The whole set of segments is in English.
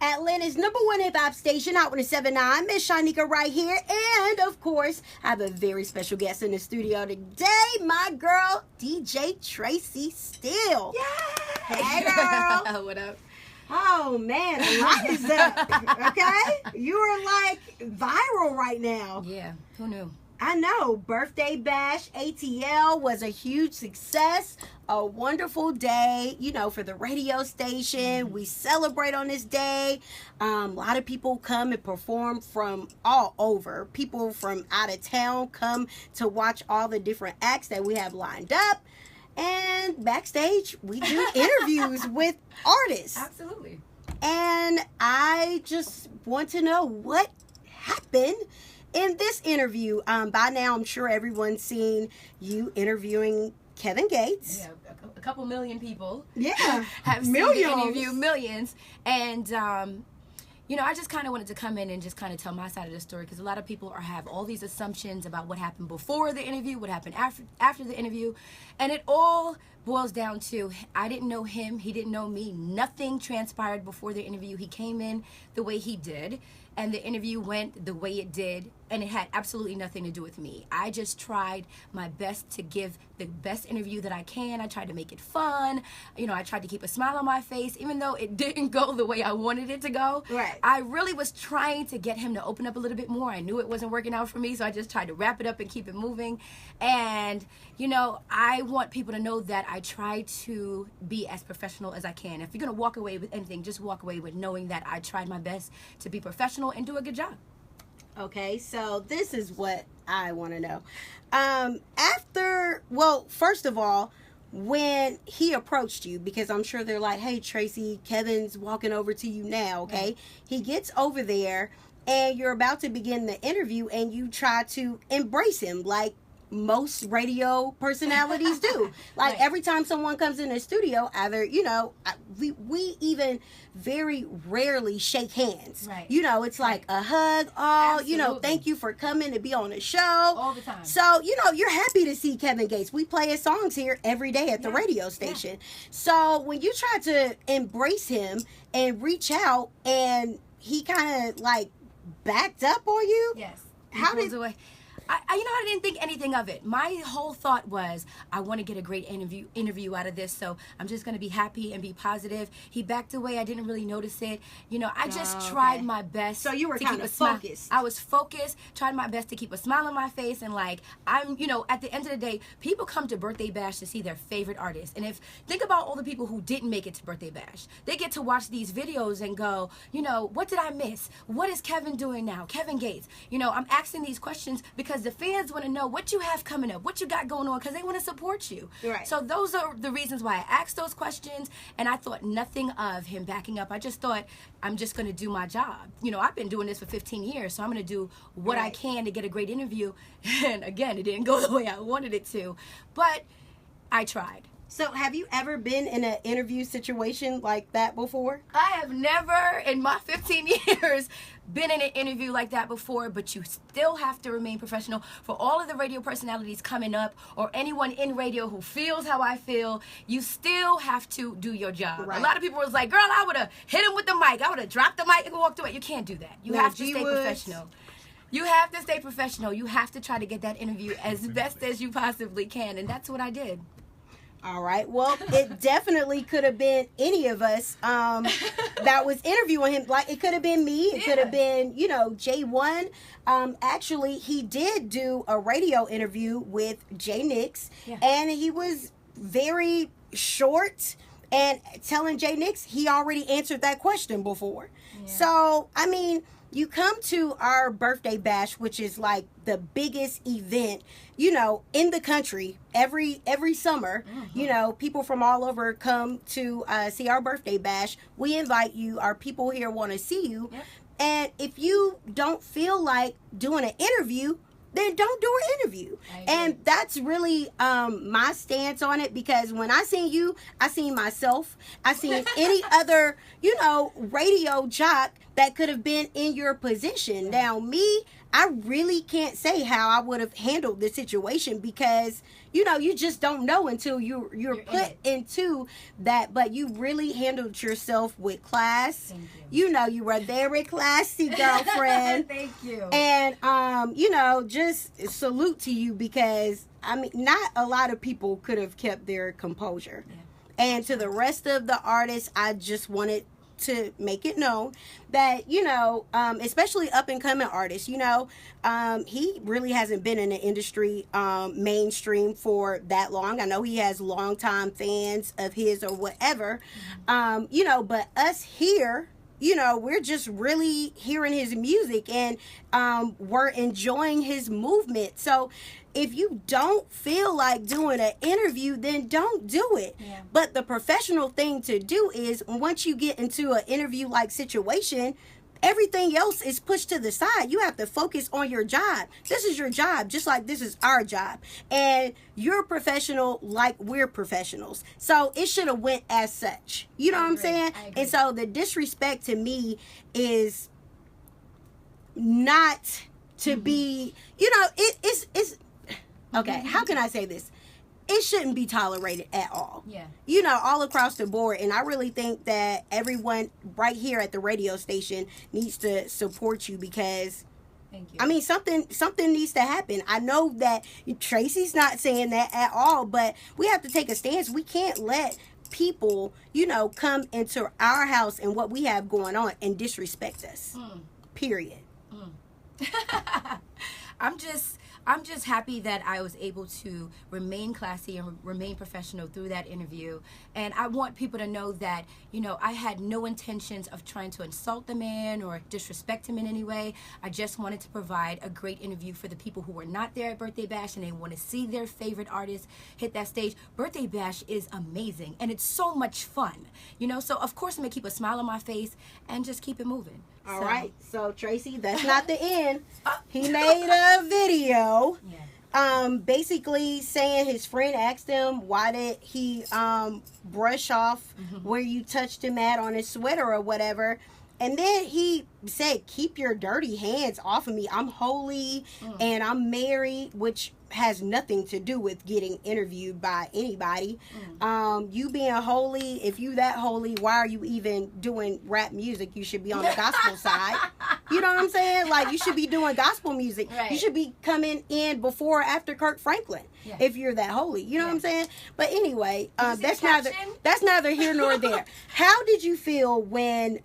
Atlanta's #1 hip-hop station, Hot 107.9. Mz Shyneka right here. And, of course, I have a very special guest in the studio today. My girl, DJ Traci Steele. Yay! Hey, girl. What up? Oh, man. A lot is up. Okay? You are, like, viral right now. Yeah. Who knew? I know. Birthday Bash ATL was a huge success. A wonderful day, you know, for the radio station. We celebrate on this day. A lot of people come and perform from all over. People from out of town come to watch all the different acts that we have lined up. And backstage, we do interviews with artists. Absolutely. And I just want to know what happened in this interview. By now, I'm sure everyone's seen you interviewing Kevin Gates. Yeah, a couple million people. Yeah, have seen millions. the interview, millions. And, you know, I just kind of wanted to come in and just kind of tell my side of the story, because a lot of people have all these assumptions about what happened before the interview, what happened after the interview. And it all boils down to, I didn't know him, he didn't know me. Nothing transpired before the interview. He came in the way he did, and the interview went the way it did, and it had absolutely nothing to do with me. I just tried my best to give the best interview that I can. I tried to make it fun. You know, I tried to keep a smile on my face, even though it didn't go the way I wanted it to go. Right. I really was trying to get him to open up a little bit more. I knew it wasn't working out for me, so I just tried to wrap it up and keep it moving. And, you know, I want people to know that I try to be as professional as I can. If you're going to walk away with anything, just walk away with knowing that I tried my best to be professional and do a good job. Okay, so this is what I want to know. First of all, when he approached you, because I'm sure they're like, hey, Traci, Kevin's walking over to you now, okay? Right. He gets over there, and you're about to begin the interview, and you try to embrace him, like most radio personalities do. Like, right. Every time someone comes in the studio, either, you know, we even very rarely shake hands. Right. You know, it's like a hug. Oh, Absolutely. you know, thank you for coming to be on the show. All the time. So, you know, you're happy to see Kevin Gates. We play his songs here every day at the radio station. Yeah. So when you try to embrace him and reach out, and he kind of like backed up on you. Yes. How did... away. I didn't think anything of it. My whole thought was, I want to get a great interview out of this, so I'm just going to be happy and be positive. He backed away. I didn't really notice it. You know, I just tried my best. So you were to kind keep of a smile. focused. I was focused, tried my best to keep a smile on my face, and like, you know, at the end of the day, people come to Birthday Bash to see their favorite artist. And think about all the people who didn't make it to Birthday Bash. They get to watch these videos and go, you know, what did I miss? What is Kevin doing now? Kevin Gates. You know, I'm asking these questions because the fans want to know what you have coming up, what you got going on, because they want to support you. Right. So those are the reasons why I asked those questions, and I thought nothing of him backing up. I just thought, I'm just going to do my job. You know, I've been doing this for 15 years, so I'm going to do what I can to get a great interview. And again, it didn't go the way I wanted it to, but I tried. So have you ever been in an interview situation like that before? I have never in my 15 years been in an interview like that before, but you still have to remain professional. For all of the radio personalities coming up, or anyone in radio who feels how I feel, you still have to do your job. Right. A lot of people was like, girl, I would have hit him with the mic. I would have dropped the mic and walked away. You can't do that. You have to stay professional. You have to stay professional. You have to try to get that interview as best as you possibly can, and that's what I did. All right. Well, it definitely could have been any of us that was interviewing him. Like, it could have been me. It could have been, you know, J1. Actually, he did do a radio interview with J Nix, and he was very short and telling J Nix he already answered that question before. Yeah. So, I mean, you come to our Birthday Bash, which is like the biggest event, you know, in the country every summer. Mm-hmm. You know, people from all over come to see our Birthday Bash. We invite you. Our people here want to see you. Yep. And if you don't feel like doing an interview, then don't do an interview. And that's really my stance on it, because when I seen you, I seen myself. I seen any other, you know, radio jock that could have been in your position. Now, me, I really can't say how I would have handled the situation because, you know, you just don't know until you're put into that. But you really handled yourself with class. Thank you. You know, you were very classy, girlfriend. Thank you. And, you know, just salute to you because, I mean, not a lot of people could have kept their composure. Yeah. And to the rest of the artists, I just wanted to make it known that, you know, especially up and coming artists, you know, he really hasn't been in the industry mainstream for that long. I know he has longtime fans of his or whatever, you know, but us here, you know, we're just really hearing his music and we're enjoying his movement. So if you don't feel like doing an interview, then don't do it. Yeah. But the professional thing to do is once you get into an interview like situation, everything else is pushed to the side. You have to focus on your job. This is your job, just like this is our job. And you're a professional like we're professionals. So it should have went as such. You know what I'm saying? And so the disrespect to me is not to be, you know, it's okay, how can I say this? It shouldn't be tolerated at all. Yeah. You know, all across the board. And I really think that everyone right here at the radio station needs to support you because, thank you. I mean, something needs to happen. I know that Traci's not saying that at all, but we have to take a stance. We can't let people, you know, come into our house and what we have going on and disrespect us. Period. I'm just happy that I was able to remain classy and remain professional through that interview. And I want people to know that, you know, I had no intentions of trying to insult the man or disrespect him in any way. I just wanted to provide a great interview for the people who were not there at Birthday Bash and they want to see their favorite artist hit that stage. Birthday Bash is amazing and it's so much fun, you know, so of course I'm going to keep a smile on my face and just keep it moving. All right, so Traci, that's not the end. He made a video, basically saying his friend asked him why did he brush off where you touched him at on his sweater or whatever, and then he said, "Keep your dirty hands off of me. I'm holy and I'm married," which has nothing to do with getting interviewed by anybody. You being holy, if you that holy, why are you even doing rap music? You should be on the gospel side. You know what I'm saying? Like, you should be doing gospel music. Right. You should be coming in before or after Kirk Franklin if you're that holy. You know what I'm saying? But anyway, that's neither here nor there. How did you feel when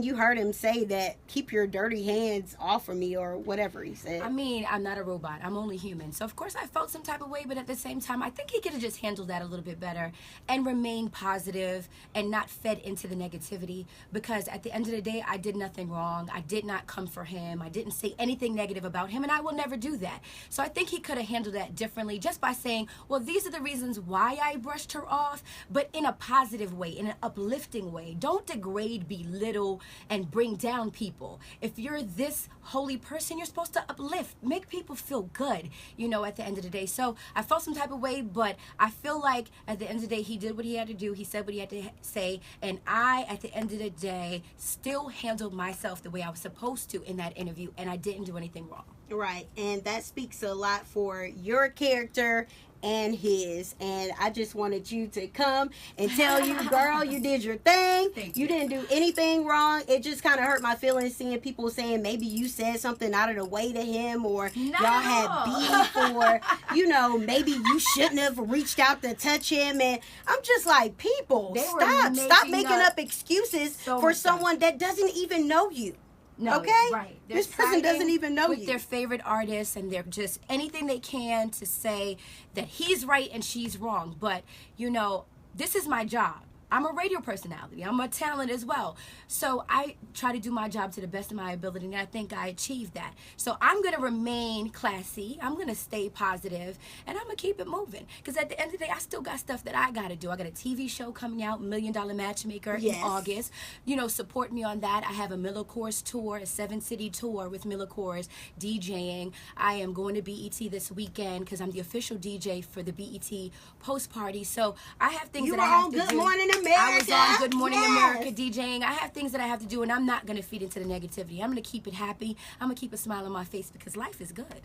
you heard him say that, "Keep your dirty hands off of me," or whatever he said? I mean, I'm not a robot. I'm only human. So, of course, I felt some type of way, but at the same time, I think he could have just handled that a little bit better and remained positive and not fed into the negativity, because at the end of the day, I did nothing wrong. I did not come for him. I didn't say anything negative about him, and I will never do that. So I think he could have handled that differently just by saying, well, these are the reasons why I brushed her off, but in a positive way, in an uplifting way. Don't degrade, belittle, and bring down people. If you're this holy person, you're supposed to uplift, make people feel good, you know, at the end of the day. So I felt some type of way, but I feel like at the end of the day, he did what he had to do. He said what he had to say, and I, at the end of the day, still handled myself the way I was supposed to in that interview, and I didn't do anything wrong. Right, and that speaks a lot for your character and his, and I just wanted you to come and tell you, girl, you did your thing. You didn't do anything wrong. It just kind of hurt my feelings seeing people saying maybe you said something out of the way to him, or y'all had beef, or, you know, maybe you shouldn't have reached out to touch him. And I'm just like, people, stop making up excuses for someone that doesn't even know you. No, okay? Right. This person doesn't even know with you. Their favorite artists, and they're just anything they can to say that he's right and she's wrong. But, you know, this is my job. I'm a radio personality. I'm a talent as well. So I try to do my job to the best of my ability, and I think I achieved that. So I'm going to remain classy. I'm going to stay positive, and I'm going to keep it moving. Because at the end of the day, I still got stuff that I got to do. I got a TV show coming out, $1 Million Matchmaker, in August. You know, support me on that. I have a Miller Coors tour, a 7-city tour with Miller Coors, DJing. I am going to BET this weekend because I'm the official DJ for the BET post party. So I have things that I have to do. Good Morning America. I was on Good Morning Yes. America DJing. I have things that I have to do, and I'm not going to feed into the negativity. I'm going to keep it happy. I'm going to keep a smile on my face because life is good.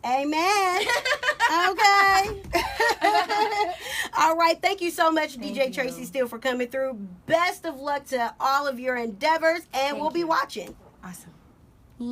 Amen. Okay. All right. Thank you so much, DJ Traci Steele, for coming through. Best of luck to all of your endeavors, and we'll be watching. Awesome.